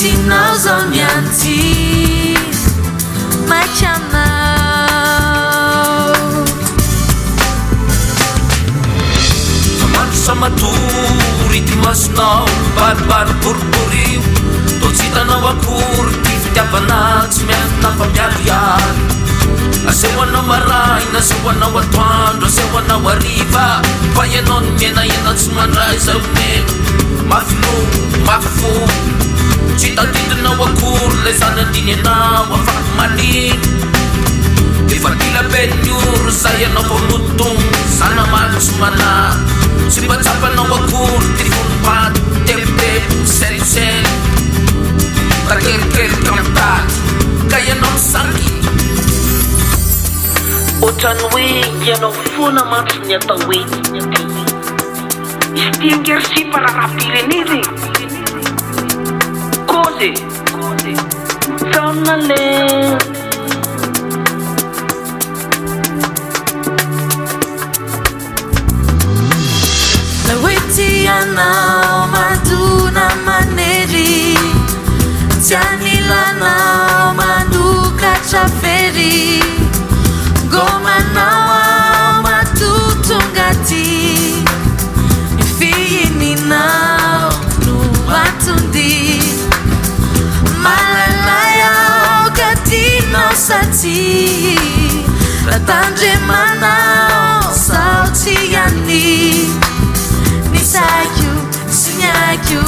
Matinao zao mianty maika aminao Famandro sa matory ty masonao baribary boriborio tô tsy hitanao akory ty fitiavana tsy miantina fa miaro iary asehoanao maraina asehoanao atoandro asehoanao ariva fa ianao ny miainaina tsy mandray zao meno mafilo tsy tadidinao akory le zany andiny anao afak'omaly efa dila ben'ny oro zay anao fa motono zanamaly tsy mana tsy mba tsapanao akory ty fonipaty tepotebo selisely takerikeriky amitaty ka ianao misaky ohatrany hoe ianao foana mantsy ny atao hoe izy ty ngerisipa raha-pirenena koze zaona le la oety anao Mandondona manery tsy anilanao mandokatra fery Ngôma nao matotonga ty fihininao no aton-dia malalay ao ka tinao satsia raha tandremanao sao tsy iany ny saiko sy ny aiko